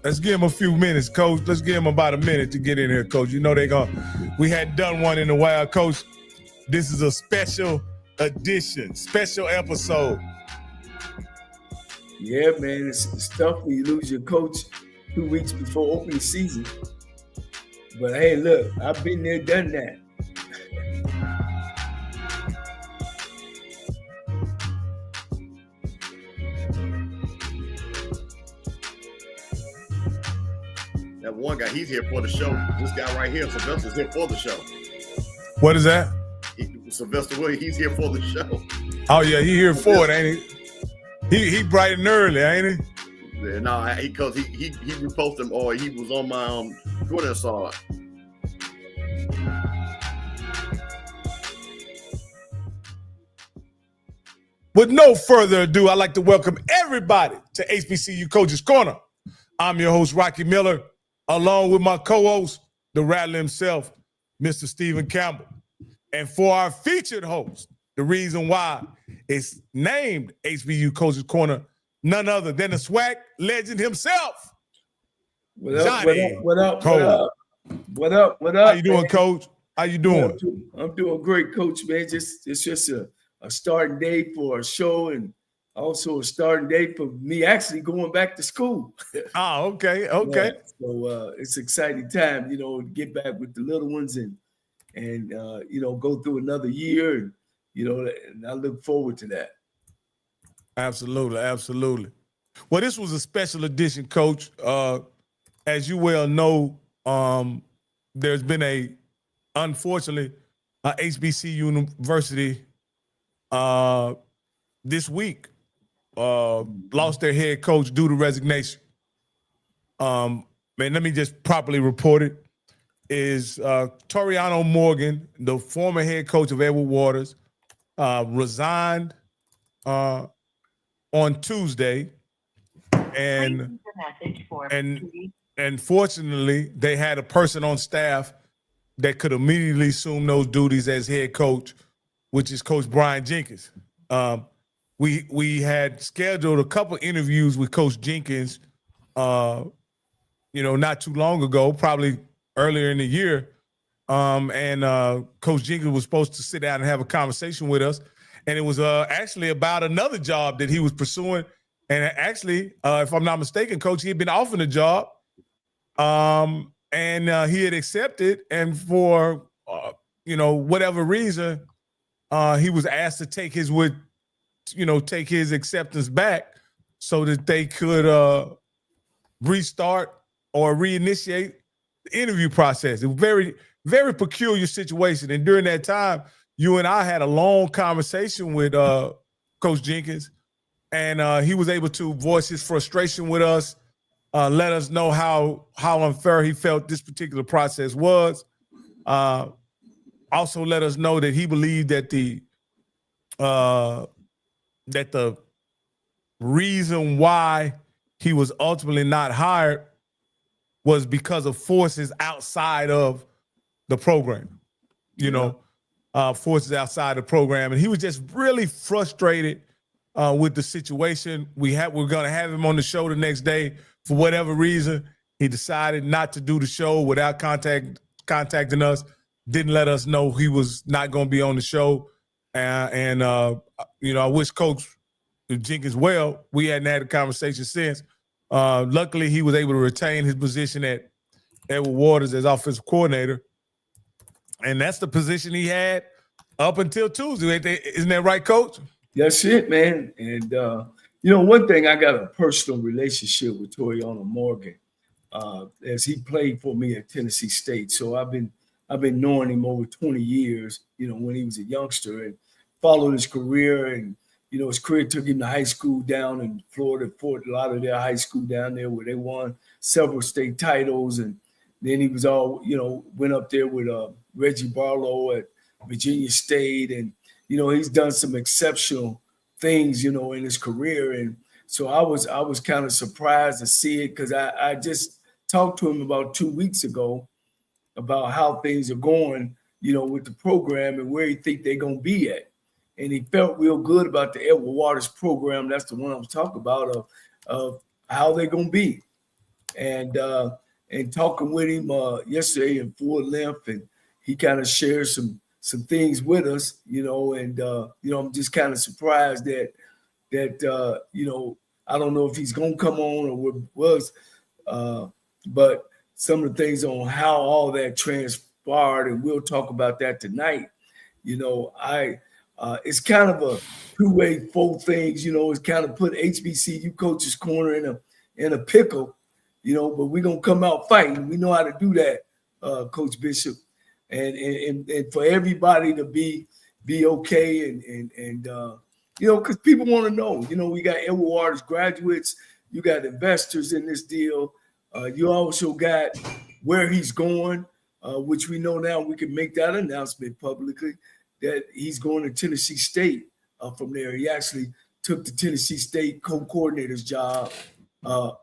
Let's give them a few minutes, Coach. Let's give them about a minute to get in here, Coach. You know we hadn't done one in a while, Coach. This is a special edition, special episode. Yeah, man, it's tough when you lose your coach 2 weeks before opening season. But hey, look, I've been there, done that. That one guy, he's here for the show. This guy right here, Sylvester's here for the show. What is that? Sylvester Williams, he's here for the show. Oh, yeah, he here for it, ain't he? He bright and early, ain't he? Yeah, no, because he reposted him, or he was on my Twitter side. With no further ado, I'd like to welcome everybody to HBCU Coaches Corner. I'm your host, Rocky Miller, along with my co-host, the Rattler himself, Mr. Stephen Campbell. And for our featured host, the reason why it's named HBCU Coaches Corner, none other than the SWAC legend himself, Johnnie. What up? How you doing, Coach? How you doing? I'm doing great, Coach, man. It's just a starting day for a show, and also a starting day for me actually going back to school. Oh, okay. Yeah, so it's an exciting time, to get back with the little ones and go through another year, and I look forward to that. Absolutely. Well, this was a special edition, Coach. As you well know, there's been unfortunately, HBCU University this week lost their head coach due to resignation. Man, let me just properly report it. Is Toriano Morgan, the former head coach of Edward Waters, resigned on Tuesday, and fortunately, they had a person on staff that could immediately assume those duties as head coach, which is Coach Brian Jenkins. We had scheduled a couple interviews with Coach Jenkins, not too long ago, probably earlier in the year. And Coach Jenkins was supposed to sit down and have a conversation with us. And it was actually about another job that he was pursuing. And actually, if I'm not mistaken, Coach, he had been offered a job. And he had accepted. And for, whatever reason, he was asked to take his acceptance back so that they could restart or reinitiate the interview process. It was very, very peculiar situation. And during that time, you and I had a long conversation with Coach Jenkins, and he was able to voice his frustration with us, let us know how unfair he felt this particular process was. Also let us know that he believed that the reason why he was ultimately not hired was because of forces outside of the program, forces outside the program. And he was just really frustrated with the situation. We're going to have him on the show the next day. For whatever reason, he decided not to do the show without contacting us, didn't let us know he was not going to be on the show. I wish Coach Jenkins well. We hadn't had a conversation since. Luckily, he was able to retain his position at Edward Waters as offensive coordinator. And that's the position he had up until Tuesday. Isn't that right, Coach? That's it, man. And, one thing, I got a personal relationship with Toriano Morgan as he played for me at Tennessee State. So I've been knowing him over 20 years, when he was a youngster, and followed his career. And, his career took him to high school down in Florida, Fort Lauderdale High School down there, where they won several state titles. And then he was went up there with Reggie Barlow at Virginia State. And, he's done some exceptional things, in his career. And so I was kind of surprised to see it, because I just talked to him about 2 weeks ago about how things are going, with the program and where he think they're going to be at. And he felt real good about the Edward Waters program. That's the one I was talking about, of how they're going to be. and talking with him yesterday in full length, and he kind of shared some things with us, and I'm just kind of surprised that I don't know if he's gonna come on or what was, but some of the things on how all that transpired, and we'll talk about that tonight. It's kind of a two-way four things. It's kind of put HBCU Coaches Corner in a pickle, but we're gonna come out fighting. We know how to do that, Coach Bishop, and for everybody to be okay and because people want to know. We got Edward Waters graduates, you got investors in this deal. You also got where he's going, which we know now we can make that announcement publicly that he's going to Tennessee State from there. He actually took the Tennessee State co-coordinator's job. Let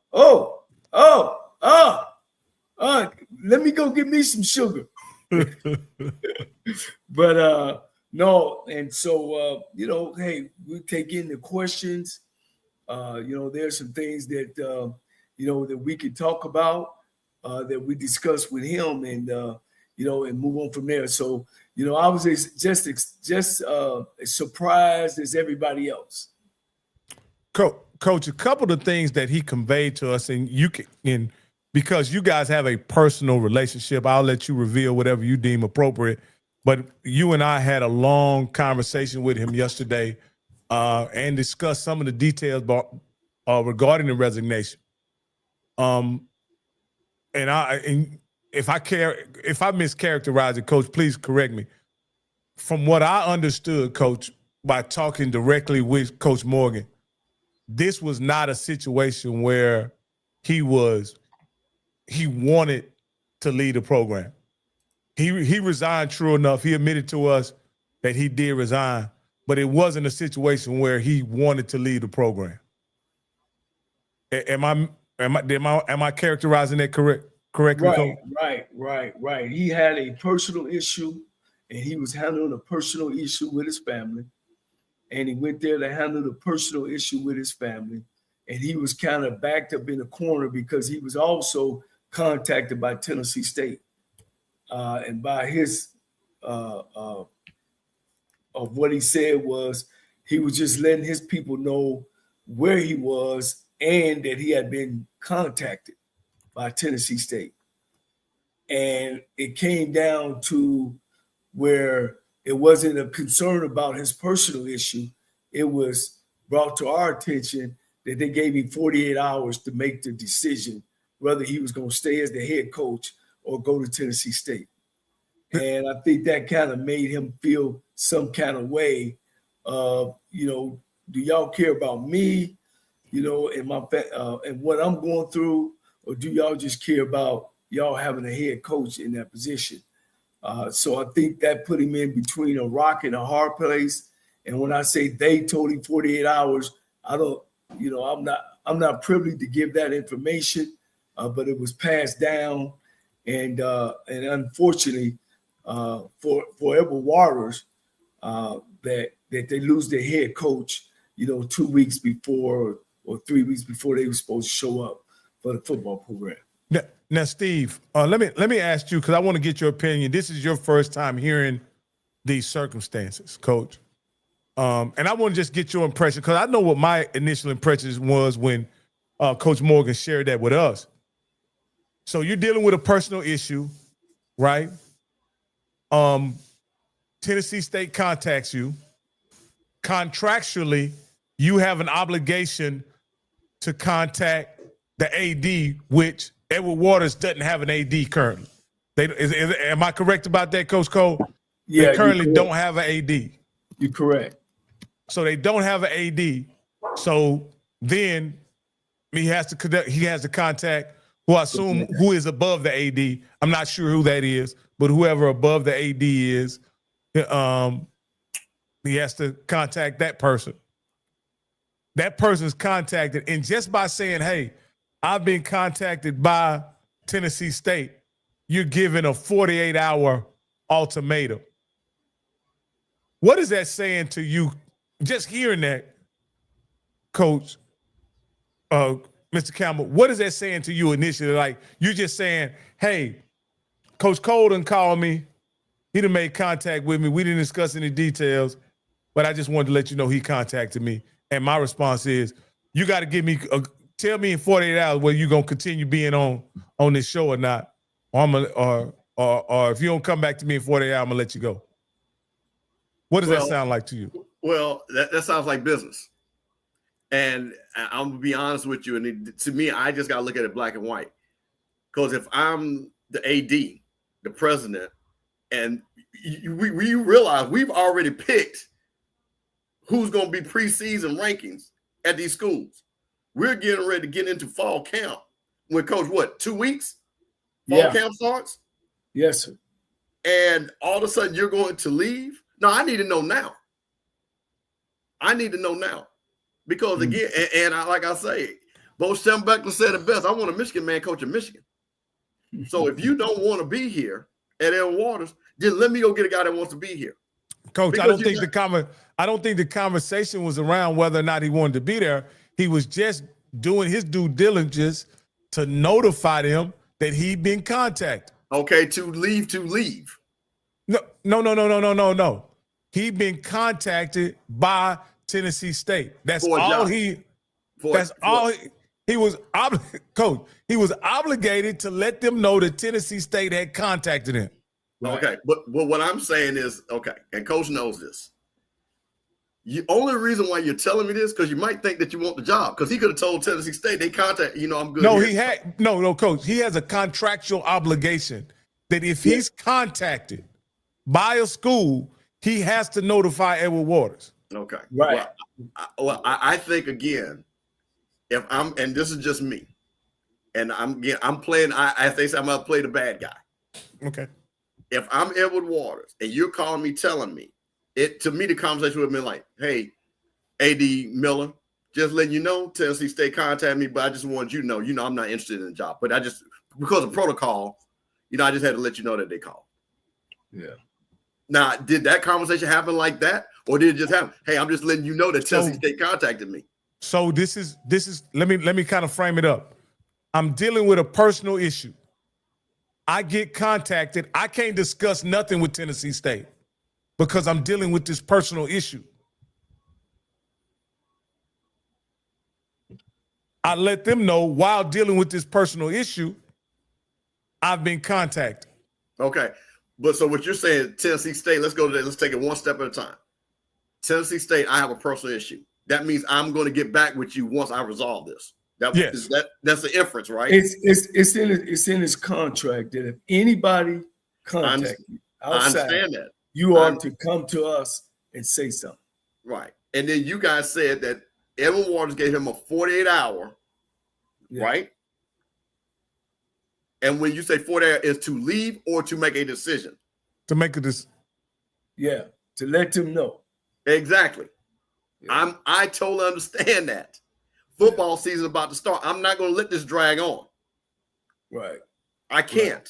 me go get me some sugar. But no, and so hey, we take in the questions. There's some things that that we could talk about that we discussed with him, and and move on from there. So I was just as surprised as everybody else. Coach, a couple of things that he conveyed to us, and because you guys have a personal relationship, I'll let you reveal whatever you deem appropriate. But you and I had a long conversation with him yesterday and discussed some of the details regarding the resignation. And if I mischaracterize it, Coach, please correct me. From what I understood, Coach, by talking directly with Coach Morgan, this was not a situation where he wanted to lead the program. He resigned, true enough. He admitted to us that he did resign, but it wasn't a situation where he wanted to lead the program. Am I characterizing that correctly? Right. He had a personal issue, and he was handling a personal issue with his family. And he went there to handle the personal issue with his family. And he was kind of backed up in a corner because he was also contacted by Tennessee State. And by his of what he said was he was just letting his people know where he was and that he had been contacted by Tennessee State. And it came down to where it wasn't a concern about his personal issue. It was brought to our attention that they gave him 48 hours to make the decision whether he was going to stay as the head coach or go to Tennessee State. And I think that kind of made him feel some kind of way of, do y'all care about me, and my and what I'm going through, or do y'all just care about y'all having a head coach in that position? So I think that put him in between a rock and a hard place. And when I say they told him 48 hours, I don't, I'm not privileged to give that information, but it was passed down, and unfortunately for Edward Waters, that they lose their head coach, 2 weeks before or 3 weeks before they were supposed to show up for the football program. Now, Steve, let me ask you, because I want to get your opinion. This is your first time hearing these circumstances, Coach. And I want to just get your impression, because I know what my initial impression was when Coach Morgan shared that with us. So you're dealing with a personal issue, right? Tennessee State contacts you. Contractually, you have an obligation to contact the AD, which Edward Waters doesn't have an AD currently. Am I correct about that, Coach Cole? Yeah, they currently don't have an AD. You're correct. So they don't have an AD. So then he has to contact who I assume who is above the AD. I'm not sure who that is, but whoever above the AD is, he has to contact that person. That person's contacted, and just by saying, hey, I've been contacted by Tennessee State, you're given a 48-hour ultimatum. What is that saying to you? Just hearing that, Coach, Mr. Mr. Campbell, what is that saying to you initially? Like, you're just saying, hey, Coach Cole done called me. He done made contact with me. We didn't discuss any details, but I just wanted to let you know he contacted me. And my response is, you got to give me, tell me in 48 hours whether you're going to continue being on this show or not. Or if you don't come back to me in 48 hours, I'm going to let you go. What does that sound like to you? Well, that sounds like business. And I'm going to be honest with you. And to me, I just got to look at it black and white. Because if I'm the AD, the president, and we realize we've already picked who's going to be preseason rankings at these schools. We're getting ready to get into fall camp with Coach, 2 weeks? Fall camp starts? Yes, sir. And all of a sudden you're going to leave? No, I need to know now. Because again, like I say, Bo Schembechler said it best. I want a Michigan man coaching Michigan. So if you don't want to be here at Aaron Waters, then let me go get a guy that wants to be here. Coach, because I don't think the conversation was around whether or not he wanted to be there. He was just doing his due diligence to notify them that he'd been contacted. Okay, to leave. No. He'd been contacted by Tennessee State. That's all he was Coach. He was obligated to let them know that Tennessee State had contacted him. Right. Okay, but what I'm saying is, okay, and Coach knows this. The only reason why you're telling me this because you might think that you want the job because he could have told Tennessee State they contact I'm good. No, Coach. He has a contractual obligation that if he's contacted by a school, he has to notify Edward Waters. Okay, right. Well, I think again, if I'm, and this is just me, and I'm playing. I think I'm gonna play the bad guy. Okay. If I'm Edward Waters and you're calling me, telling me, to me, the conversation would have been like, hey, AD Miller, just letting you know, Tennessee State contacted me, but I just wanted you to know, I'm not interested in the job. But because of protocol, I just had to let you know that they called. Yeah. Now, did that conversation happen like that? Or did it just happen? Hey, I'm just letting you know that Tennessee State contacted me. So this is let me kind of frame it up. I'm dealing with a personal issue. I get contacted. I can't discuss nothing with Tennessee State because I'm dealing with this personal issue. I let them know while dealing with this personal issue, I've been contacted. Okay. But so what you're saying, Tennessee State, let's go to that. Let's take it one step at a time. Tennessee State, I have a personal issue. That means I'm going to get back with you once I resolve this. That's the inference, right? It's in his contract that if anybody contacts you outside, I understand that. You are to come to us and say something. Right. And then you guys said that Edward Waters gave him a 48-hour, right? And when you say 48 hours, is to leave or to make a decision? To make a decision. Yeah, to let them know. Exactly. Yeah. I totally understand that. Football season about to start. I'm not going to let this drag on. Right. I can't.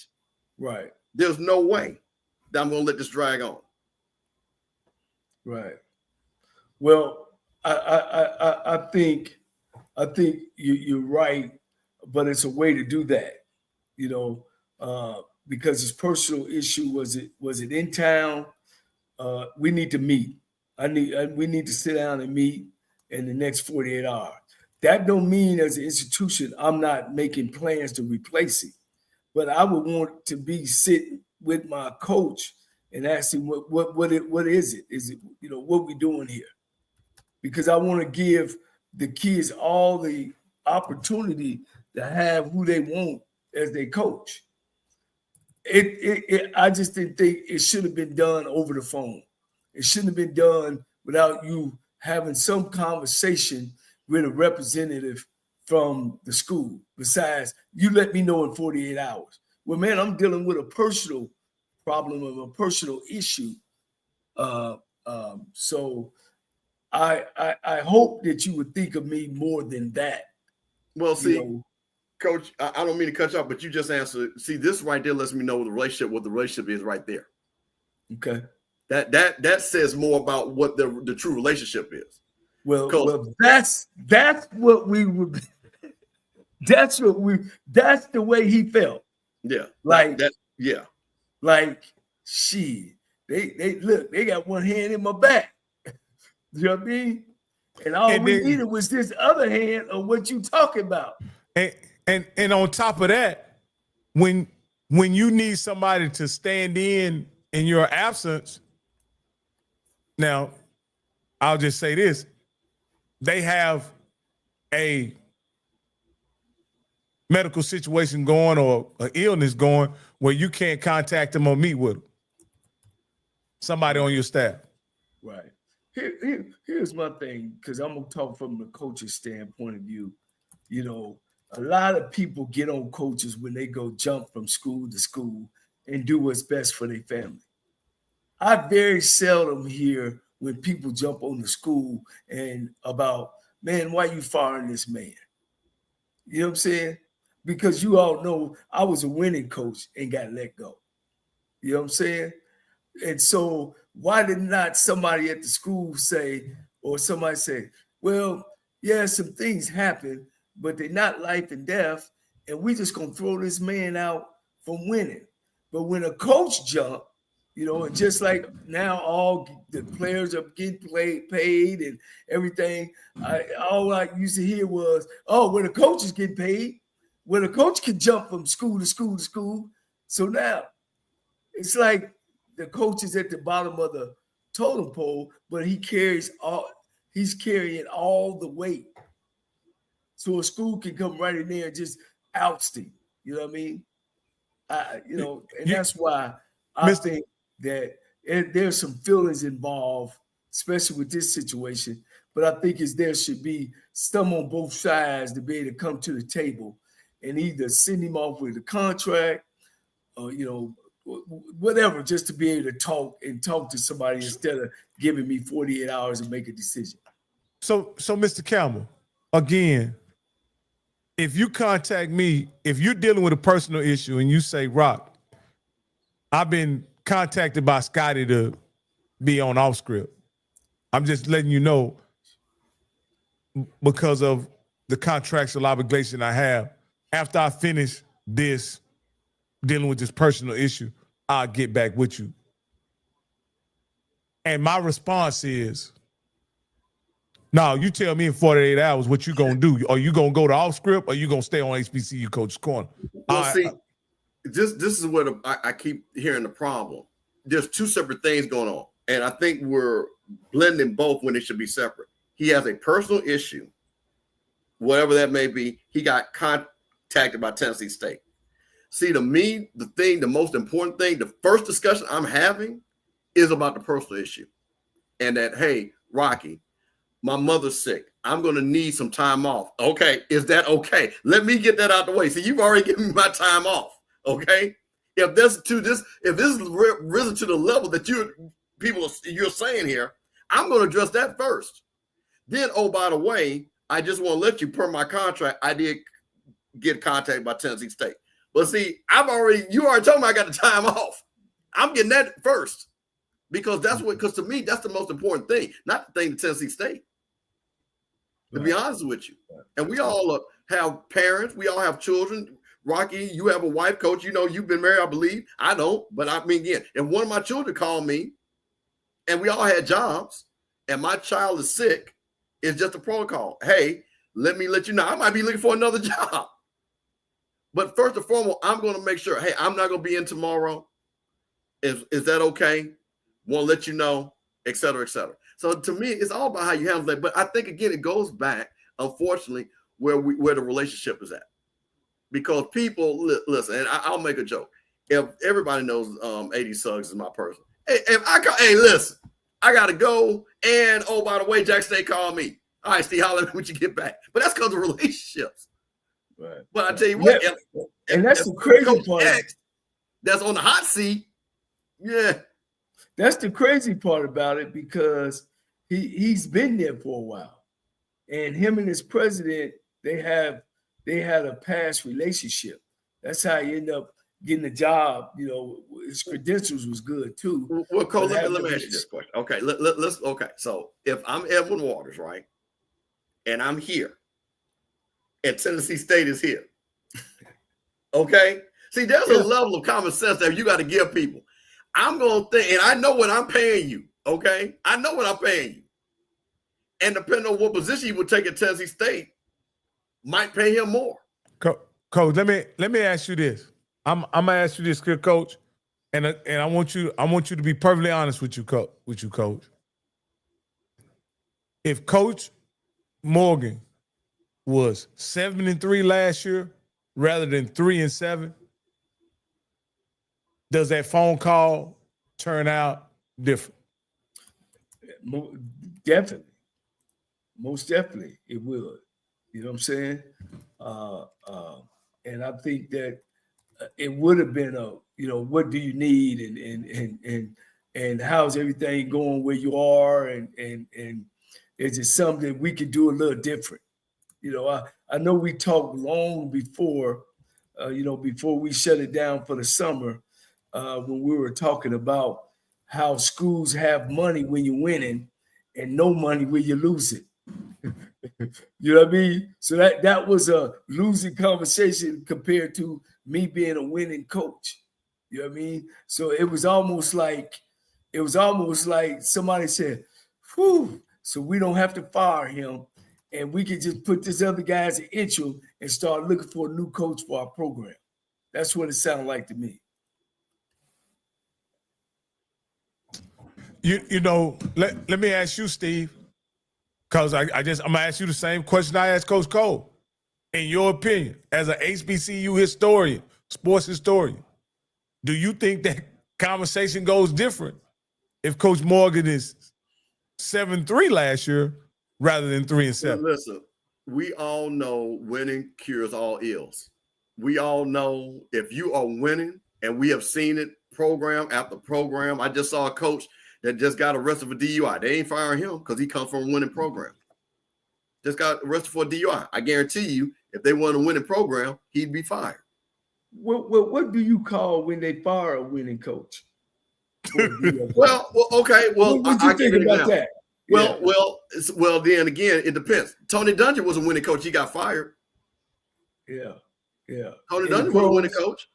Right. There's no way that I'm going to let this drag on. Right. Well, I think you're right, but it's a way to do that, because his personal issue was it in town? We need to meet. We need to sit down and meet in the next 48 hours. That don't mean as an institution I'm not making plans to replace it, but I would want to be sitting with my coach and ask him what is it? Is it what we doing here? Because I want to give the kids all the opportunity to have who they want as their coach. I just didn't think it should have been done over the phone. It shouldn't have been done without you having some conversation with a representative from the school. Besides, you let me know in 48 hours. Well, man, I'm dealing with a personal problem of a personal issue. So I hope that you would think of me more than that. Well, see, Coach, I don't mean to cut you off, but you just answered. See, this right there lets me know what the relationship is right there. Okay. That says more about what the true relationship is. Well, that's what we would. That's the way he felt. Yeah. Like, yeah. Like, shit. They look, they got one hand in my back. You know what I mean? And all we needed was this other hand of what you talking about. And on top of that, when you need somebody to stand in your absence, now I'll just say this: they have a medical situation going or an illness going where you can't contact them or meet with them. Somebody on your staff. Right. Here's my thing, because I'm gonna talk from the coach's standpoint of view. You know, a lot of people get on coaches when they go jump from school to school and do what's best for their family. I very seldom hear when people jump on the school and about, man, why you firing this man? You know what I'm saying? Because you all know I was a winning coach and got let go. You know what I'm saying? And so why did not somebody at the school say, or somebody say, well, yeah, some things happen, but they're not life and death, and we just gonna throw this man out from winning. But when a coach jump, you know, and just like now all the players are getting paid and everything, all I used to hear was, oh, when a coach is getting paid, when a coach can jump from school to school to school. So now it's like the coach is at the bottom of the totem pole, but he's carrying all the weight. So a school can come right in there and just oust him. You know what I mean? That's why I think that there's some feelings involved, especially with this situation. But I think there should be some on both sides to be able to come to the table and either send him off with a contract or, you know, whatever, just to be able to talk to somebody instead of giving me 48 hours and make a decision. So Mr. Campbell, again, if you contact me, if you're dealing with a personal issue and you say, Rock, I've been contacted by Scotty to be on off script, I'm just letting you know, because of the contractual obligation I have, after I finish this, dealing with this personal issue, I'll get back with you. And my response is, no, you tell me in 48 hours what you gonna do. Are you gonna go to off script or you gonna stay on HBCU Coaches Corner? Well, see, this is what I keep hearing the problem. There's two separate things going on. And I think we're blending both when it should be separate. He has a personal issue, whatever that may be. He got contacted by Tennessee State. See, to me, the most important thing, the first discussion I'm having is about the personal issue. And that, hey, Rocky, my mother's sick. I'm going to need some time off. Okay. Is that okay? Let me get that out the way. See, you've already given me my time off. Okay. If this is risen to the level that you're saying here, I'm going to address that first. Then, oh, by the way, I just want to let you, per my contract, I did get contacted by Tennessee State. But see, you already told me I got the time off. I'm getting that first because to me, that's the most important thing, not the thing to Tennessee State. To be honest with you. And we all have parents. We all have children. Rocky, you have a wife, Coach. You know, you've been married, I believe. I don't. But I mean, again, if one of my children called me and we all had jobs and my child is sick, it's just a protocol. Hey, let me let you know. I might be looking for another job. But first and foremost, I'm going to make sure, hey, I'm not going to be in tomorrow. Is that okay? Want to let you know, et cetera, et cetera. So to me, it's all about how you handle that. But I think, again, it goes back, unfortunately, where the relationship is at. Because people, listen, and I'll make a joke. If everybody knows 80 Suggs is my person. Hey, listen, I got to go. And, oh, by the way, Jack State called me. All right, Steve, holler at me when you get back. But that's because of relationships. Right. But I tell you what, and that's the crazy part. That's on the hot seat. Yeah. That's the crazy part about it, because he's been there for a while. And him and his president, they had a past relationship. That's how he ended up getting the job. You know, his credentials was good too. Well, Cole, let me ask you this question. Okay, let's. Okay, so if I'm Edwin Waters, right, and I'm here, and Tennessee State is here. Okay? See, there's a level of common sense that you got to give people. I'm going to think, and I know what I'm paying you, okay? I know what I'm paying you. And depending on what position you would take at Tennessee State, might pay him more. Coach, let me ask you this. I'm gonna ask you this, Coach, and I want you to be perfectly honest with you, Coach. If Coach Morgan was 7-3 last year rather than 3-7, does that phone call turn out different? Definitely. Most definitely it would. You know what I'm saying? And I think that it would have been what do you need and how's everything going where you are and is it something we could do a little different? I know we talked long before, before we shut it down for the summer, when we were talking about how schools have money when you're winning and no money when you lose it. You know what I mean? So that was a losing conversation compared to me being a winning coach. You know what I mean? So it was almost like somebody said, whew, so we don't have to fire him and we can just put this other guy as an interim and start looking for a new coach for our program. That's what it sounded like to me. Let me ask you, Steve, because I'm gonna ask you the same question I asked Coach Cole. In your opinion, as an HBCU historian, sports historian, do you think that conversation goes different if Coach Morgan is 7-3 last year rather than 3-7? Well, listen, we all know winning cures all ills. We all know if you are winning, and we have seen it program after program. I just saw a coach that just got arrested for DUI. They ain't firing him because he comes from a winning program. Just got arrested for a DUI. I guarantee you, if they won a winning program, he'd be fired. What do you call when they fire a winning coach? Well, okay. Well, what do you think about that? Well, then again, it depends. Tony Dungy was a winning coach. He got fired. Yeah. Tony Dungy was a winning coach.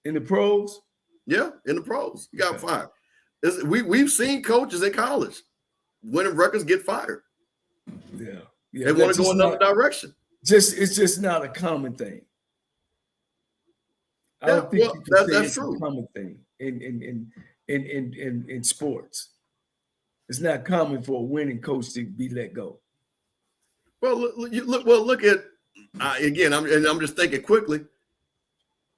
In the pros? Yeah, in the pros. He got fired. We've seen coaches in college winning records get fired. Yeah. They want to go another direction. It's just not a common thing. I don't think that's true. A common thing in sports. It's not common for a winning coach to be let go. Well, look at again. I'm just thinking quickly.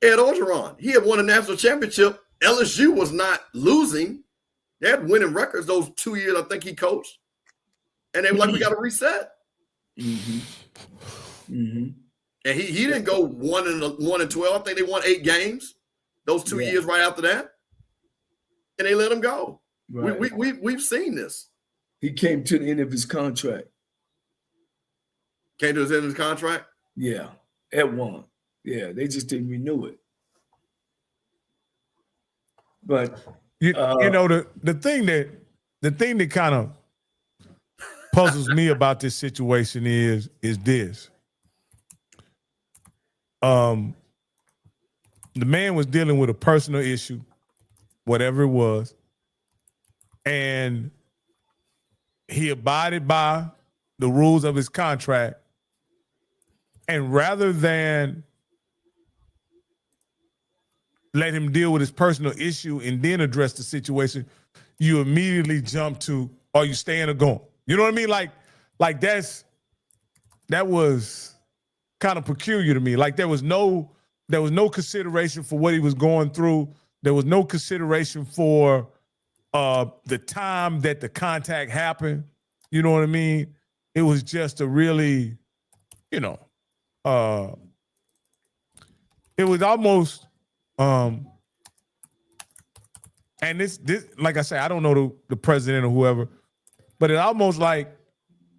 Ed Orgeron, he had won a national championship. LSU was not losing. They had winning records those 2 years I think he coached, and they were like, "We got to reset." And he didn't go 1-12. I think they won 8 games those 2 years right after that, and they let him go. Right. We've seen this. He came to the end of his contract. Came to the end of his contract. Yeah, at one. Yeah, they just didn't renew it. But the thing that kind of puzzles me about this situation is this. The man was dealing with a personal issue, whatever it was, and he abided by the rules of his contract. And rather than let him deal with his personal issue and then address the situation, you immediately jump to, are you staying or going? You know what I mean? Like that was kind of peculiar to me. Like there was no consideration for what he was going through. There was no consideration for the time that the contact happened. You know what I mean? It was just a really, it was almost, and this like I say, I don't know the president or whoever, but it almost like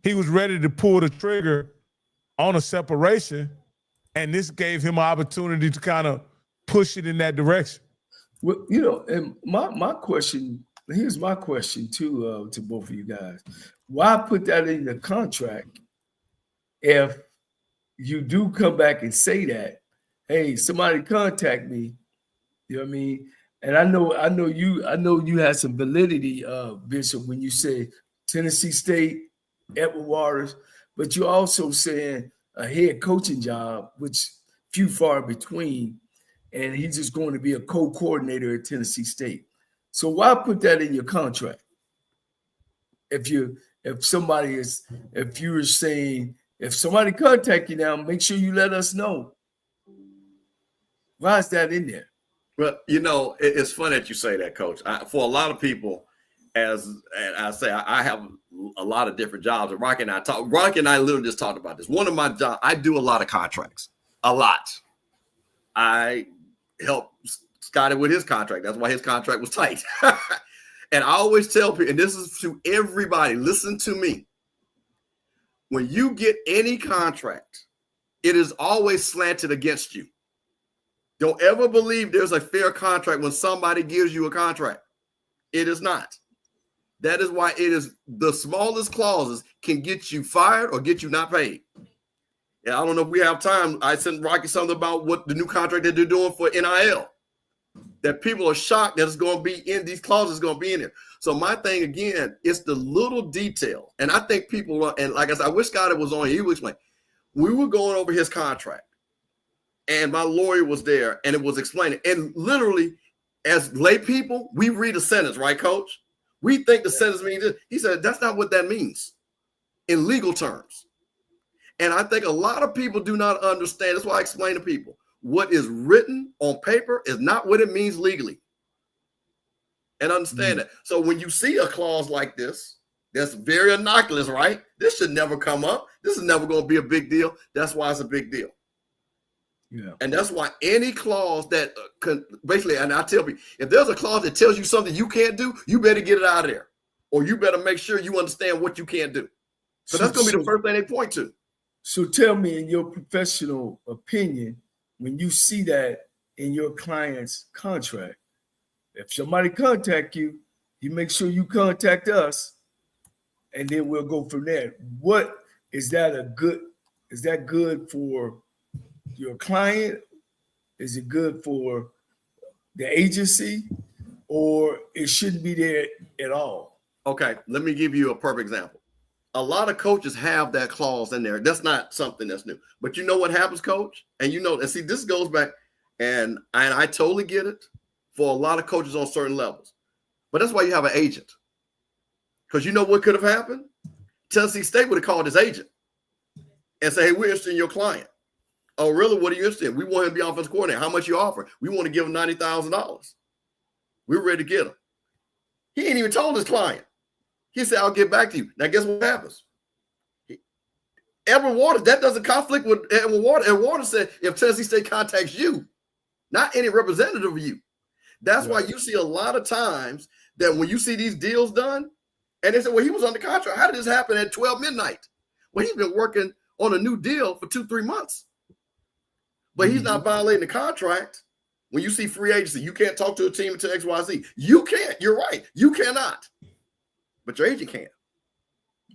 he was ready to pull the trigger on a separation, and this gave him an opportunity to kind of push it in that direction. Well, and my question, here's my question to both of you guys. Why put that in the contract if you do come back and say that, hey, somebody contact me. You know what I mean? And I know you had some validity, Bishop, when you say Tennessee State, Edward Waters, but you're also saying a head coaching job, which few far between, and he's just going to be a co-coordinator at Tennessee State. So why put that in your contract? If somebody contact you now, make sure you let us know. Why is that in there? Well, you know, it's funny that you say that, Coach. For a lot of people, as I say, I have a lot of different jobs. And Rocky and I literally just talked about this. One of my jobs, I do a lot of contracts, a lot. I help Scotty with his contract. That's why his contract was tight. And I always tell people, and this is to everybody, listen to me. When you get any contract, it is always slanted against you. Don't ever believe there's a fair contract when somebody gives you a contract. It is not. That is why it is the smallest clauses can get you fired or get you not paid. And I don't know if we have time. I sent Rocky something about what the new contract that they're doing for NIL. That people are shocked that it's going to be in these clauses, going to be in there. So my thing again, it's the little detail. And I think people are, and like I said, I wish Scotty was on here. He would explain. We were going over his contract. And my lawyer was there, and it was explaining. And literally, as lay people, we read a sentence, right, Coach? We think the sentence means this. He said, that's not what that means in legal terms. And I think a lot of people do not understand. That's why I explain to people. What is written on paper is not what it means legally. And understand that. So when you see a clause like this, that's very innocuous, right? This should never come up. This is never going to be a big deal. That's why it's a big deal. Yeah. And that's why any clause that basically, and I tell people, if there's a clause that tells you something you can't do, you better get it out of there. Or you better make sure you understand what you can't do. So that's going to be the first thing they point to. So tell me, in your professional opinion, when you see that in your client's contract, if somebody contact you, you make sure you contact us, and then we'll go from there. What is that good for your client? Is it good for the agency, or it shouldn't be there at all? Okay, let me give you a perfect example. A lot of coaches have that clause in there. That's not something that's new. But you know what happens, Coach? And you know, and see, this goes back, and I totally get it for a lot of coaches on certain levels. But that's why you have an agent. Because you know what could have happened? Tennessee State would have called his agent and say, hey, we're interested in your client. Oh, really? What are you interested in? We want him to be offensive coordinator. How much you offer? We want to give him $90,000. We're ready to get him. He ain't even told his client. He said, I'll get back to you. Now, guess what happens? Edward Waters, that doesn't conflict with Edward Waters. Edward Waters said, if Tennessee State contacts you, not any representative of you. That's why you see a lot of times that when you see these deals done, and they say, well, he was under contract. How did this happen at 12 midnight? Well, he's been working on a new deal for 2-3 months. But he's not violating the contract. When you see free agency, you can't talk to a team until XYZ. You can't. You're right. You cannot. But your agent can.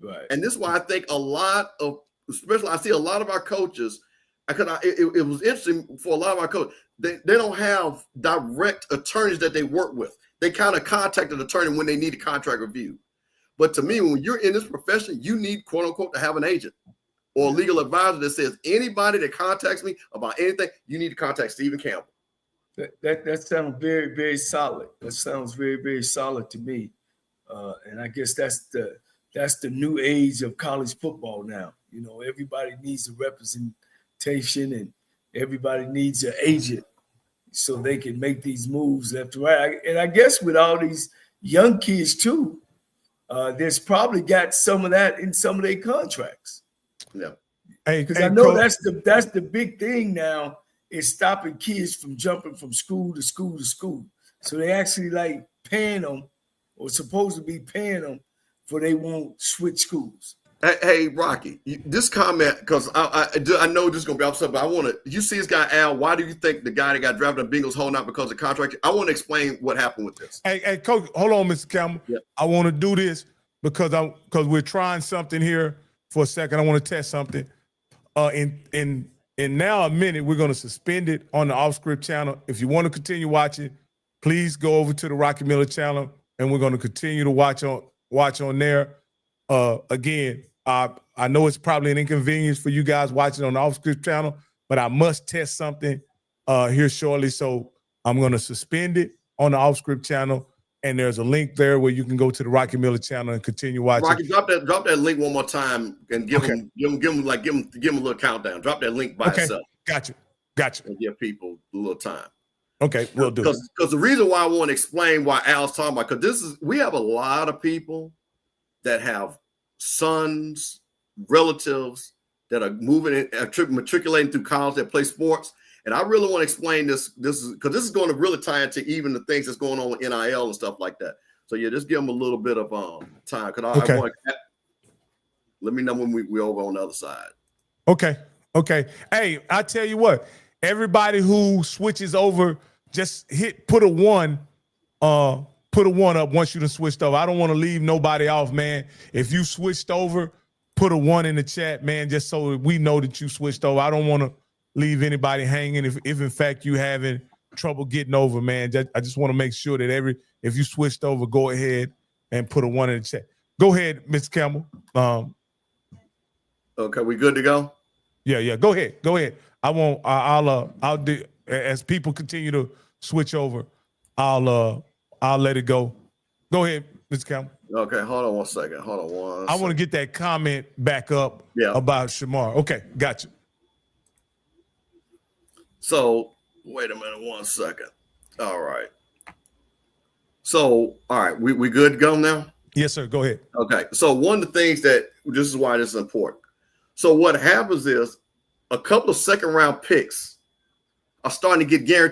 Right. And this is why I think a lot of, especially I see a lot of our coaches, it was interesting for a lot of our coaches, they don't have direct attorneys that they work with. They kind of contact an attorney when they need a contract review. But to me, when you're in this profession, you need, quote unquote, to have an agent or a legal advisor that says anybody that contacts me about anything, you need to contact Stephen Campbell. That sounds very, very solid. That sounds very, very solid to me. And I guess that's the new age of college football now. You know, everybody needs a representation and everybody needs an agent so they can make these moves left to right. And I guess with all these young kids too, there's probably got some of that in some of their contracts. Yeah. Because I know that's the big thing now, is stopping kids from jumping from school to school to school. So they actually like paying them, or supposed to be paying them, for they won't switch schools. Hey, Rocky, this comment, because I know this is going to be upset, but I want to, you see this guy, Al, why do you think the guy that got drafted in Bengals holding out because of contract? I want to explain what happened with this. Hey, Coach, hold on, Mr. Campbell. Yep. I want to do this because we're trying something here for a second. I want to test something. in now a minute, we're going to suspend it on the Off Script channel. If you want to continue watching, please go over to the Rocky Miller channel, and we're going to continue to watch on there. Again, I know it's probably an inconvenience for you guys watching on the Off Script channel, but I must test something here shortly, so I'm going to suspend it on the Off Script channel. And there's a link there where you can go to the Rocky Miller channel and continue watching. Rocky, drop that link one more time and give them a little countdown. Drop that link by itself. Gotcha. And give people a little time. Okay, we'll do. Because the reason why I want to explain why Al's talking about, because we have a lot of people that have sons, relatives that are moving and matriculating through college that play sports. And I really want to explain this. This is because this is going to really tie into even the things that's going on with NIL and stuff like that. So yeah, just give them a little bit of time. Because I want to let me know when we're over on the other side. Okay. Hey, I tell you what, everybody who switches over, just put a one up once you done switched over. I don't want to leave nobody off, man. If you switched over, put a one in the chat, man, just so we know that you switched over. I don't want to leave anybody hanging if in fact you having trouble getting over, man. I just want to make sure that if you switched over, go ahead and put a one in the chat. Go ahead, Mr. Campbell. Okay, we good to go? Yeah. Go ahead. I'll do as people continue to switch over. I'll let it go. Go ahead, Mr. Campbell. Okay, hold on one second. I want to get that comment back up about Shamar. Okay, gotcha. So wait a minute, 1 second. All right. So, all right, we good to go now? Yes, sir. Go ahead. Okay. So one of the things this is why this is important. So what happens is a couple of second round picks are starting to get guaranteed